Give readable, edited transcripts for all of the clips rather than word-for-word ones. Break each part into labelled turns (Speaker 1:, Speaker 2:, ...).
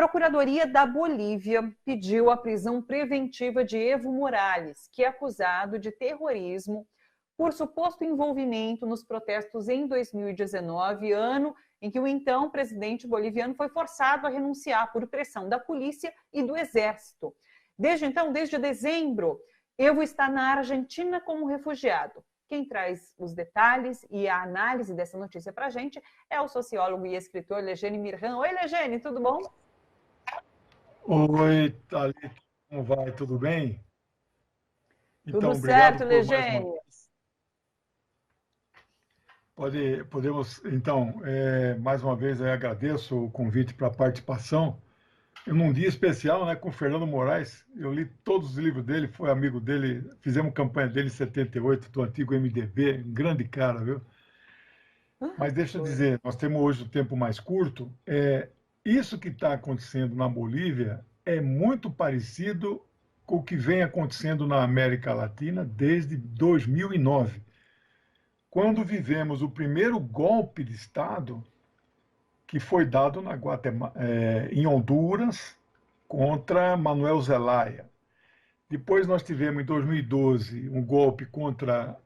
Speaker 1: Procuradoria da Bolívia pediu a prisão preventiva de Evo Morales, que é acusado de terrorismo por suposto envolvimento nos protestos em 2019, ano em que o então presidente boliviano foi forçado a renunciar por pressão da polícia e do exército. Desde então, desde dezembro, Evo está na Argentina como refugiado. Quem traz os detalhes e a análise dessa notícia para a gente é o sociólogo e escritor Legene Mirhan. Oi, Legene, tudo bom?
Speaker 2: Oi, Thalita, como vai? Tudo bem?
Speaker 1: Tudo
Speaker 2: Então, obrigado
Speaker 1: certo,
Speaker 2: por mais uma
Speaker 1: Legene.
Speaker 2: vez. Podemos, então, mais uma vez, eu agradeço o convite para a participação. Num dia especial, né, com o Fernando Moraes, eu li todos os livros dele, fui amigo dele, fizemos campanha dele em 78, do antigo MDB, um grande cara, viu? Mas deixa eu dizer, nós temos hoje o tempo mais curto. Isso que está acontecendo na Bolívia é muito parecido com o que vem acontecendo na América Latina desde 2009, quando vivemos o primeiro golpe de Estado que foi dado na em Honduras contra Manuel Zelaya. Depois nós tivemos, em 2012, um golpe contra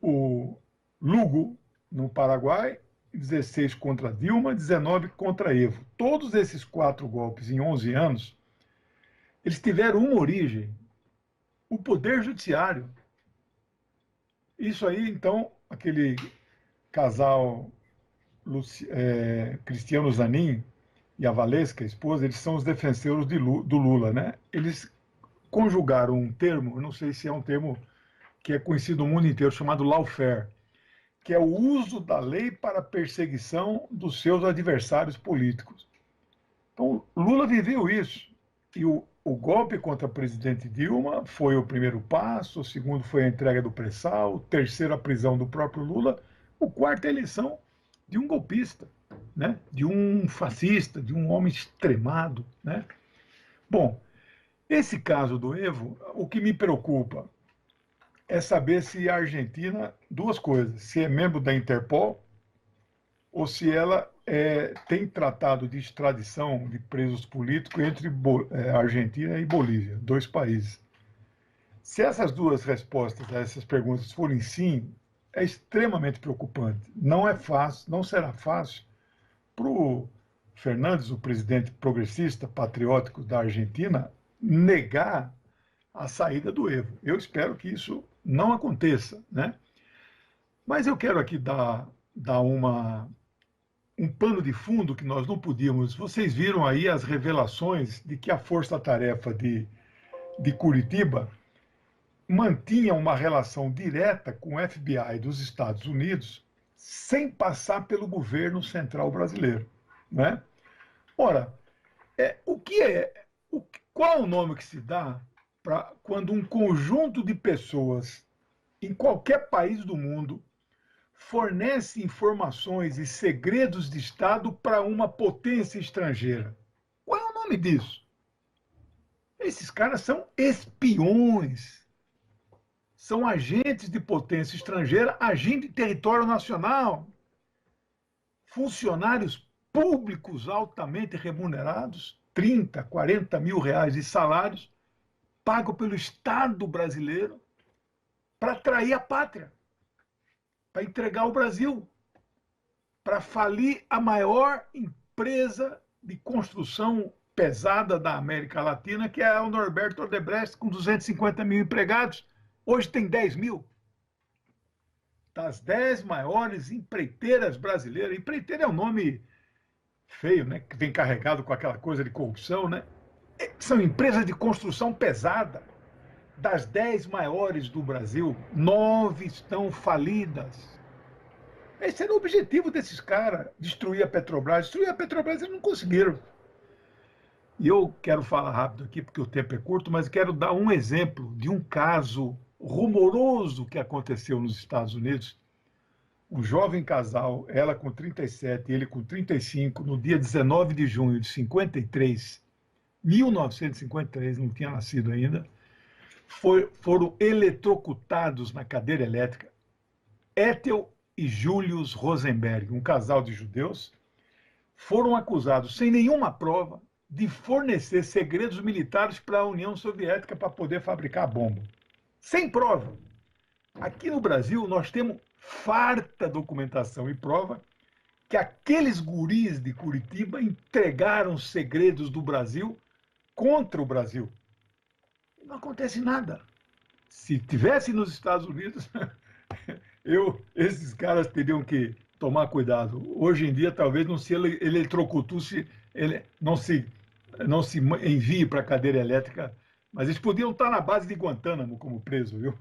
Speaker 2: o Lugo, no Paraguai, 16 contra Dilma, 19 contra Evo. Todos esses 4 golpes em 11 anos, eles tiveram uma origem, o Poder Judiciário. Isso aí, então, aquele casal Cristiano Zanin e a Valesca, a esposa, eles são os defensores do Lula, né? Eles conjugaram um termo, eu não sei se é um termo que é conhecido no mundo inteiro, chamado lawfare, que é o uso da lei para a perseguição dos seus adversários políticos. Então, Lula viveu isso. E o golpe contra a presidente Dilma foi o primeiro passo, o segundo foi a entrega do pré-sal, o terceiro a prisão do próprio Lula, o quarto a eleição de um golpista, né? De um fascista, de um homem extremado, né? Bom, esse caso do Evo, o que me preocupa é saber se a Argentina, duas coisas, se é membro da Interpol ou se ela tem tratado de extradição de presos políticos entre Argentina e Bolívia, 2 países. Se essas duas respostas a essas perguntas forem sim, é extremamente preocupante. Não é fácil, não será fácil para o Fernandes, o presidente progressista, patriótico da Argentina, negar a saída do Evo. Eu espero que isso não aconteça, né? Mas eu quero aqui dar um pano de fundo que nós não podíamos. Vocês viram aí as revelações de que a Força-Tarefa de Curitiba mantinha uma relação direta com o FBI dos Estados Unidos sem passar pelo governo central brasileiro, né? Ora, qual é o nome que se dá para quando um conjunto de pessoas em qualquer país do mundo fornece informações e segredos de Estado para uma potência estrangeira? Qual é o nome disso? Esses caras são espiões, são agentes de potência estrangeira agindo em território nacional, funcionários públicos altamente remunerados, 30, 40 mil reais de salários, pago pelo Estado brasileiro para trair a pátria, para entregar o Brasil, para falir a maior empresa de construção pesada da América Latina, que é o Norberto Odebrecht, com 250 mil empregados. Hoje tem 10 mil. Das 10 maiores empreiteiras brasileiras. Empreiteira é um nome feio, né? Que vem carregado com aquela coisa de corrupção, né? São empresas de construção pesada. Das 10 maiores do Brasil, 9 estão falidas. Esse era o objetivo desses caras, destruir a Petrobras. Destruir a Petrobras eles não conseguiram. E eu quero falar rápido aqui, porque o tempo é curto, mas quero dar um exemplo de um caso rumoroso que aconteceu nos Estados Unidos. Um jovem casal, ela com 37, ele com 35, no dia 19 de junho de 1953, não tinha nascido ainda, foram eletrocutados na cadeira elétrica. Ethel e Julius Rosenberg, um casal de judeus, foram acusados, sem nenhuma prova, de fornecer segredos militares para a União Soviética para poder fabricar bomba. Sem prova. Aqui no Brasil, nós temos farta documentação e prova que aqueles guris de Curitiba entregaram segredos do Brasil contra o Brasil. Não acontece nada. Se tivesse nos Estados Unidos, esses caras teriam que tomar cuidado. Hoje em dia, talvez não se eletrocute, não se envie para a cadeira elétrica, mas eles podiam estar na base de Guantánamo como preso, viu?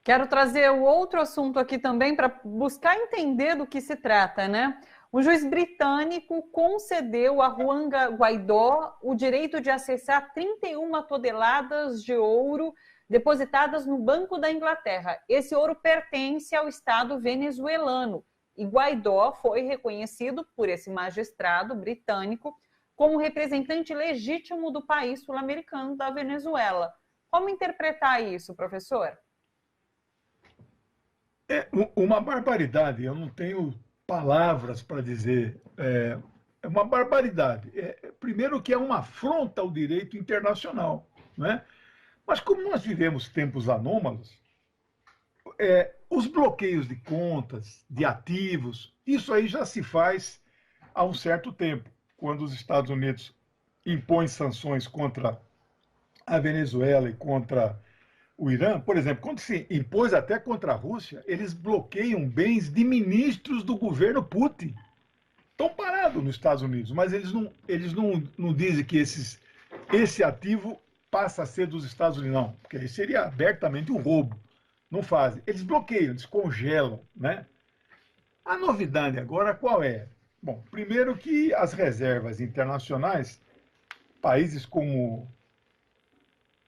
Speaker 1: Quero trazer o outro assunto aqui também para buscar entender do que se trata, né? Um juiz britânico concedeu a Juan Guaidó o direito de acessar 31 toneladas de ouro depositadas no Banco da Inglaterra. Esse ouro pertence ao Estado venezuelano e Guaidó foi reconhecido por esse magistrado britânico como representante legítimo do país sul-americano da Venezuela. Como interpretar isso, professor?
Speaker 2: É uma barbaridade, eu não tenho palavras para dizer. É uma barbaridade. Primeiro que é uma afronta ao direito internacional, né? Mas como nós vivemos tempos anômalos, os bloqueios de contas, de ativos, isso aí já se faz há um certo tempo, quando os Estados Unidos impõem sanções contra a Venezuela e contra o Irã, por exemplo, quando se impôs até contra a Rússia, eles bloqueiam bens de ministros do governo Putin. Estão parados nos Estados Unidos, mas eles não dizem que esse ativo passa a ser dos Estados Unidos, não, porque aí seria abertamente um roubo. Não fazem. Eles bloqueiam, eles congelam, né? A novidade agora qual é? Bom, primeiro que as reservas internacionais, países como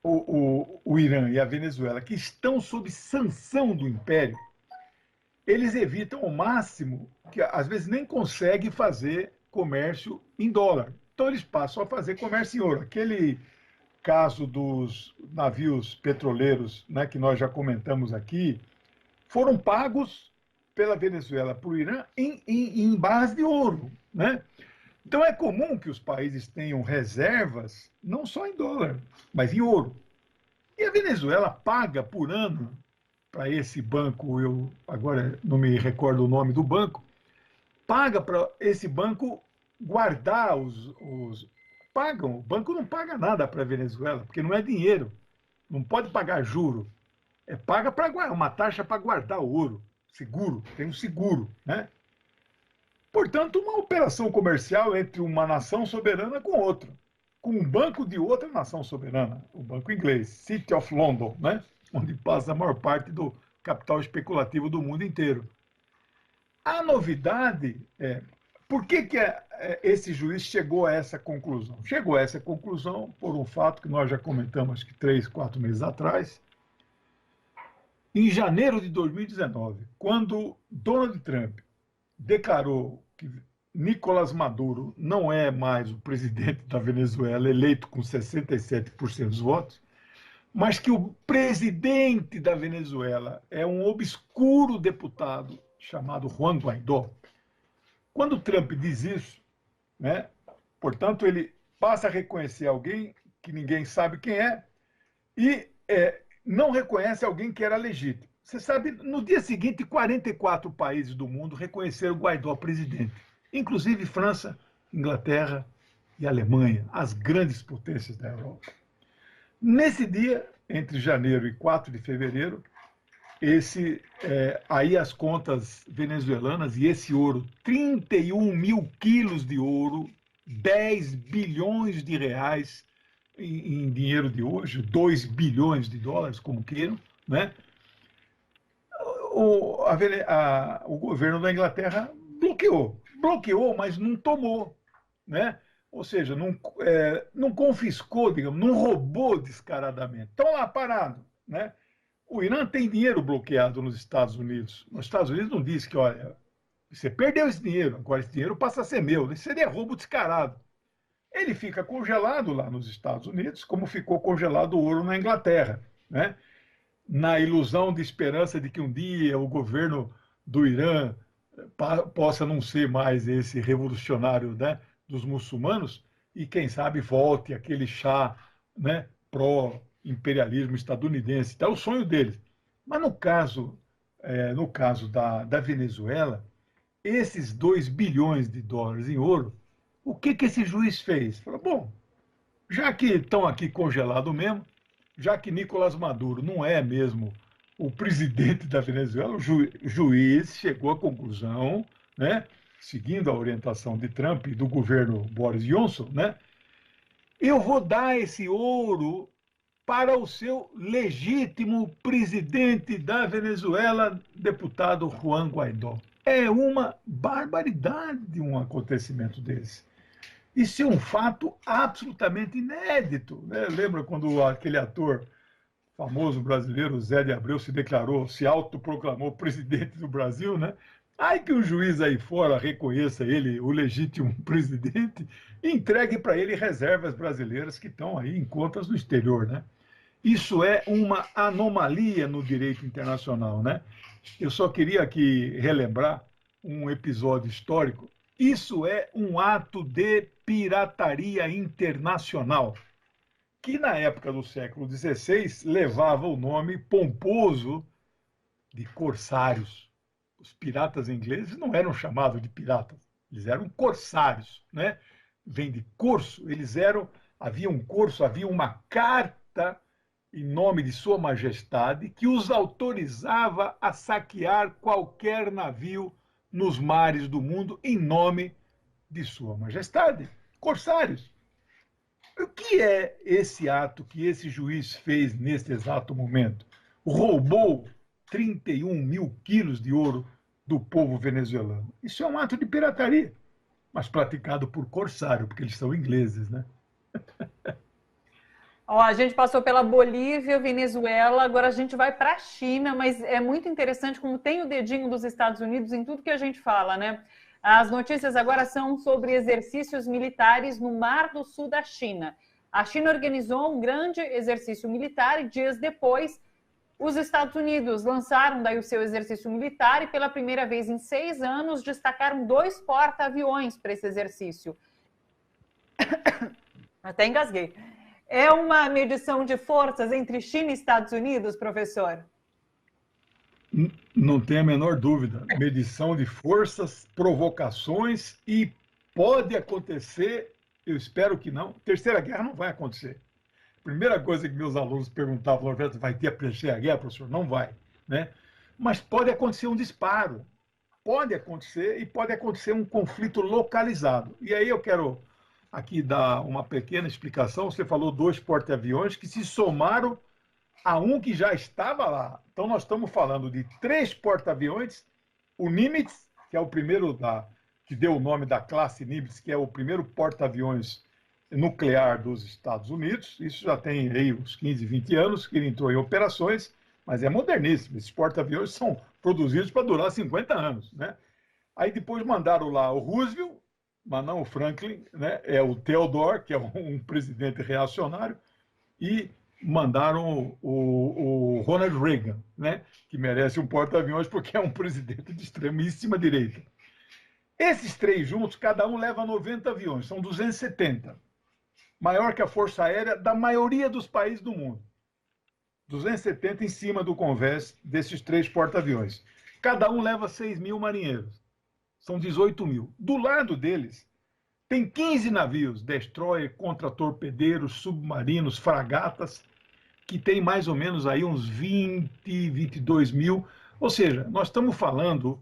Speaker 2: o Irã e a Venezuela, que estão sob sanção do Império, eles evitam ao máximo, que às vezes nem conseguem fazer comércio em dólar. Então eles passam a fazer comércio em ouro. Aquele caso dos navios petroleiros, né, que nós já comentamos aqui, foram pagos pela Venezuela para o Irã em base de ouro, né? Então é comum que os países tenham reservas, não só em dólar, mas em ouro. E a Venezuela paga por ano para esse banco, eu agora não me recordo o nome do banco, paga para esse banco guardar pagam, o banco não paga nada para a Venezuela, porque não é dinheiro, não pode pagar juro, paga para uma taxa para guardar o ouro, seguro, tem um seguro, né? Portanto, uma operação comercial entre uma nação soberana com outra, com um banco de outra nação soberana, o banco inglês, City of London, né? Onde passa a maior parte do capital especulativo do mundo inteiro. A novidade por que esse juiz chegou a essa conclusão? Chegou a essa conclusão por um fato que nós já comentamos, acho que 3, 4 meses atrás, em janeiro de 2019, quando Donald Trump declarou que Nicolás Maduro não é mais o presidente da Venezuela, eleito com 67% dos votos, mas que o presidente da Venezuela é um obscuro deputado chamado Juan Guaidó. Quando Trump diz isso, né, portanto, ele passa a reconhecer alguém que ninguém sabe quem é e não reconhece alguém que era legítimo. Você sabe, no dia seguinte, 44 países do mundo reconheceram Guaidó presidente, inclusive França, Inglaterra e Alemanha, as grandes potências da Europa. Nesse dia, entre janeiro e 4 de fevereiro, aí as contas venezuelanas e esse ouro, 31 mil quilos de ouro, 10 bilhões de reais em dinheiro de hoje, 2 bilhões de dólares, como queiram, né? O governo da Inglaterra bloqueou, mas não tomou, né? Ou seja, não confiscou, digamos, não roubou descaradamente. Estão lá parados, né? O Irã tem dinheiro bloqueado nos Estados Unidos. Os Estados Unidos não diz que, olha, você perdeu esse dinheiro, agora esse dinheiro passa a ser meu. Isso seria roubo descarado. Ele fica congelado lá nos Estados Unidos, como ficou congelado o ouro na Inglaterra, né? Na ilusão de esperança de que um dia o governo do Irã possa não ser mais esse revolucionário, né, dos muçulmanos e, quem sabe, volte aquele Shah, né, pró-imperialismo estadunidense. É o sonho deles. Mas no caso da Venezuela, esses 2 bilhões de dólares em ouro, o que esse juiz fez? Falou, bom, já que estão aqui congelados mesmo, já que Nicolás Maduro não é mesmo o presidente da Venezuela, o juiz chegou à conclusão, né, seguindo a orientação de Trump e do governo Boris Johnson, né, eu vou dar esse ouro para o seu legítimo presidente da Venezuela, deputado Juan Guaidó. É uma barbaridade um acontecimento desse. Isso é um fato absolutamente inédito, né? Lembra quando aquele ator famoso brasileiro, Zé de Abreu, se declarou, se autoproclamou presidente do Brasil, né? Ai que um juiz aí fora reconheça ele o legítimo presidente e entregue para ele reservas brasileiras que estão aí em contas no exterior, né? Isso é uma anomalia no direito internacional, né? Eu só queria aqui relembrar um episódio histórico. Isso é um ato de pirataria internacional, que na época do século XVI levava o nome pomposo de corsários. Os piratas ingleses não eram chamados de piratas, eles eram corsários, né? Vem de corso, havia um corso, havia uma carta em nome de Sua Majestade que os autorizava a saquear qualquer navio nos mares do mundo em nome de Sua Majestade. Corsários. O que é esse ato que esse juiz fez neste exato momento? Roubou 31 mil quilos de ouro do povo venezuelano. Isso é um ato de pirataria, mas praticado por corsário, porque eles são ingleses, né?
Speaker 1: Ó, a gente passou pela Bolívia, Venezuela, agora a gente vai para a China, mas é muito interessante como tem o dedinho dos Estados Unidos em tudo que a gente fala, né? As notícias agora são sobre exercícios militares no Mar do Sul da China. A China organizou um grande exercício militar e dias depois os Estados Unidos lançaram daí o seu exercício militar e pela primeira vez em 6 anos destacaram 2 porta-aviões para esse exercício. Até engasguei. É uma medição de forças entre China e Estados Unidos, professor?
Speaker 2: Não tem a menor dúvida. Medição de forças, provocações e pode acontecer, eu espero que não. Terceira guerra não vai acontecer. Primeira coisa que meus alunos perguntavam, vai ter a terceira guerra, professor? Não vai, né? Mas pode acontecer um disparo. Pode acontecer e pode acontecer um conflito localizado. E aí eu quero aqui dar uma pequena explicação. Você falou 2 porta-aviões que se somaram a um que já estava lá. Então, nós estamos falando de 3 porta-aviões, o Nimitz, que é o primeiro que deu o nome da classe Nimitz, que é o primeiro porta-aviões nuclear dos Estados Unidos. Isso já tem aí uns 15, 20 anos que ele entrou em operações, mas é moderníssimo. Esses porta-aviões são produzidos para durar 50 anos, né? Aí depois mandaram lá o Roosevelt, mas não o Franklin, né? É o Theodore, que é um presidente reacionário, e mandaram o Ronald Reagan, né? Que merece um porta-aviões porque é um presidente de extremíssima direita. Esses 3 juntos, cada um leva 90 aviões, são 270. Maior que a Força Aérea da maioria dos países do mundo. 270 em cima do convés desses 3 porta-aviões. Cada um leva 6 mil marinheiros. São 18 mil. Do lado deles, tem 15 navios, destroyer, contra-torpedeiros, submarinos, fragatas, que tem mais ou menos aí uns 20, 22 mil. Ou seja, nós estamos falando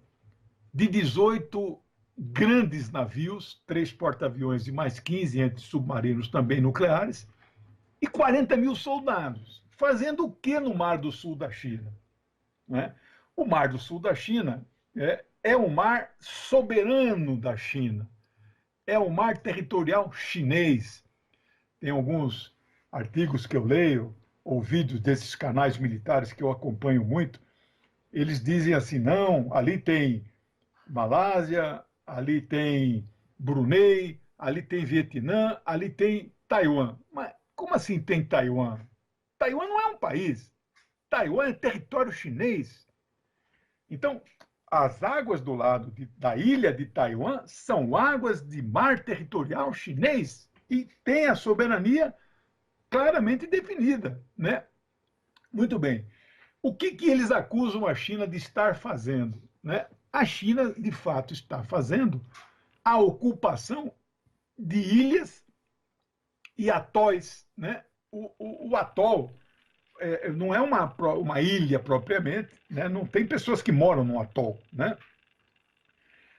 Speaker 2: de 18 grandes navios, 3 porta-aviões e mais 15 entre submarinos também nucleares, e 40 mil soldados. Fazendo o que no Mar do Sul da China? Né? O Mar do Sul da China é o mar soberano da China. É o mar territorial chinês. Tem alguns artigos que eu leio, ou vídeos desses canais militares que eu acompanho muito. Eles dizem assim, não, ali tem Malásia, ali tem Brunei, ali tem Vietnã, ali tem Taiwan. Mas como assim tem Taiwan? Taiwan não é um país. Taiwan é território chinês. Então, as águas do lado da ilha de Taiwan são águas de mar territorial chinês e tem a soberania claramente definida, né? Muito bem. O que eles acusam a China de estar fazendo, né? A China, de fato, está fazendo a ocupação de ilhas e atóis, né? O atol não é uma ilha propriamente, né? Não tem pessoas que moram no atol, né?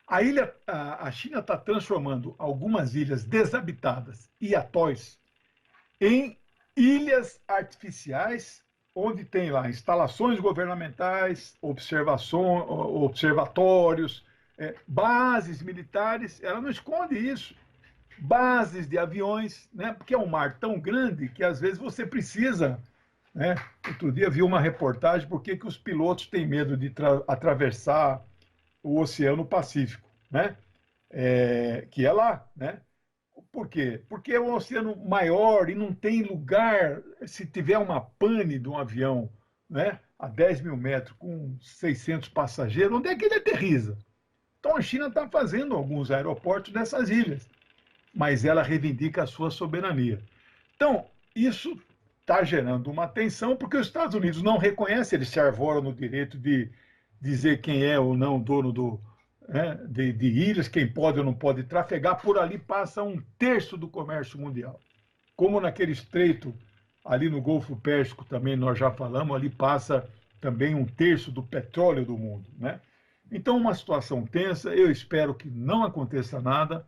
Speaker 2: A China está transformando algumas ilhas desabitadas e atóis em ilhas artificiais, onde tem lá instalações governamentais, observatórios, bases militares. Ela não esconde isso. Bases de aviões, né? Porque é um mar tão grande que às vezes você precisa, né? Outro dia vi uma reportagem por que os pilotos têm medo de atravessar o Oceano Pacífico, né? Que é lá, né? Por quê? Porque é um oceano maior e não tem lugar, se tiver uma pane de um avião, né, a 10 mil metros com 600 passageiros, onde é que ele aterriza? Então a China está fazendo alguns aeroportos nessas ilhas, mas ela reivindica a sua soberania. Então, isso está gerando uma tensão, porque os Estados Unidos não reconhecem, eles se arvoram no direito de dizer quem é ou não dono de ilhas, quem pode ou não pode trafegar. Por ali passa um terço do comércio mundial. Como naquele estreito, ali no Golfo Pérsico, também nós já falamos, ali passa também um terço do petróleo do mundo, né? Então, uma situação tensa, eu espero que não aconteça nada,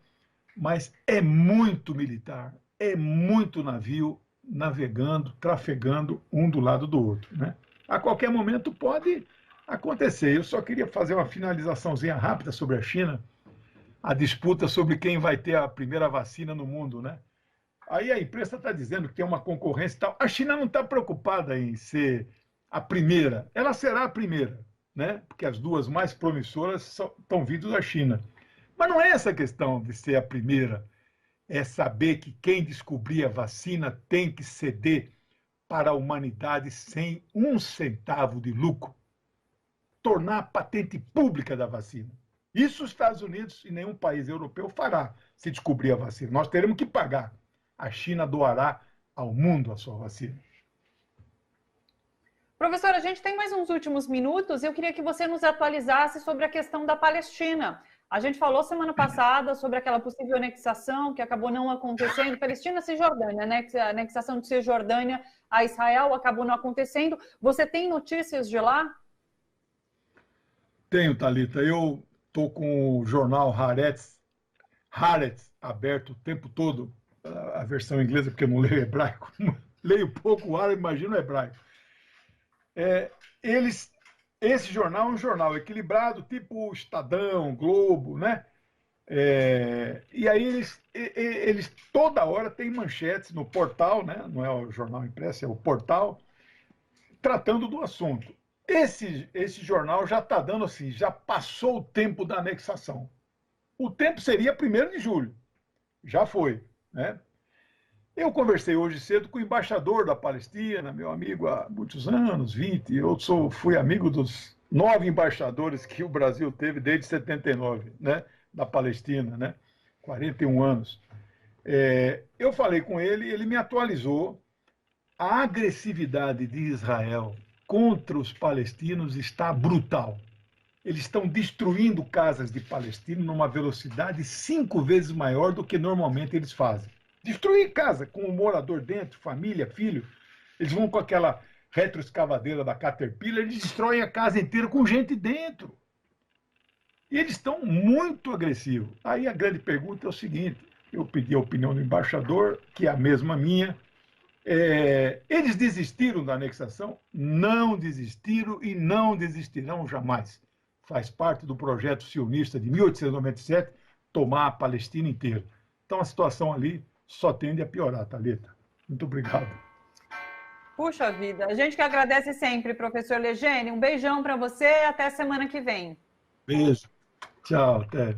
Speaker 2: mas é muito militar, é muito navio navegando, trafegando um do lado do outro, né? A qualquer momento pode acontecer. Eu só queria fazer uma finalizaçãozinha rápida sobre a China, a disputa sobre quem vai ter a primeira vacina no mundo, né? Aí a imprensa está dizendo que tem uma concorrência e tal. A China não está preocupada em ser a primeira. Ela será a primeira, né? Porque as duas mais promissoras estão vindo da China. Mas não é essa a questão de ser a primeira. É saber que quem descobrir a vacina tem que ceder para a humanidade sem um centavo de lucro. Tornar a patente pública da vacina. Isso os Estados Unidos e nenhum país europeu fará se descobrir a vacina. Nós teremos que pagar. A China doará ao mundo a sua vacina.
Speaker 1: Professor, a gente tem mais uns últimos minutos. Eu queria que você nos atualizasse sobre a questão da Palestina. A gente falou semana passada sobre aquela possível anexação que acabou não acontecendo. Palestina-Cisjordânia, né? A anexação de Cisjordânia a Israel acabou não acontecendo. Você tem notícias de lá?
Speaker 2: Tenho, Thalita. Eu estou com o jornal Haaretz aberto o tempo todo, a versão inglesa, porque eu não leio hebraico. Leio pouco árabe, imagino hebraico. Esse jornal é um jornal equilibrado, tipo Estadão, Globo, né? E aí eles toda hora têm manchetes no portal, né? Não é o jornal impresso, é o portal, tratando do assunto. Esse jornal já está dando assim, já passou o tempo da anexação. O tempo seria 1º de julho. Já foi, né? Eu conversei hoje cedo com o embaixador da Palestina, meu amigo há muitos anos, 20. Eu fui amigo dos 9 embaixadores que o Brasil teve desde 79, né? Da Palestina, né? 41 anos. Eu falei com ele, ele me atualizou. A agressividade de Israel contra os palestinos está brutal. Eles estão destruindo casas de palestinos numa velocidade 5 vezes maior do que normalmente eles fazem. Destruir casa com um morador dentro, família, filho. Eles vão com aquela retroescavadeira da Caterpillar, eles destroem a casa inteira com gente dentro. E eles estão muito agressivos. Aí a grande pergunta é o seguinte, eu pedi a opinião do embaixador, que é a mesma minha. Eles desistiram da anexação? Não desistiram e não desistirão jamais. Faz parte do projeto sionista de 1897 tomar a Palestina inteira. Então a situação ali só tende a piorar, Thalita. Muito obrigado.
Speaker 1: Puxa vida, a gente que agradece sempre, professor Legene. Um beijão para você e até semana que vem.
Speaker 2: Beijo. Tchau, até.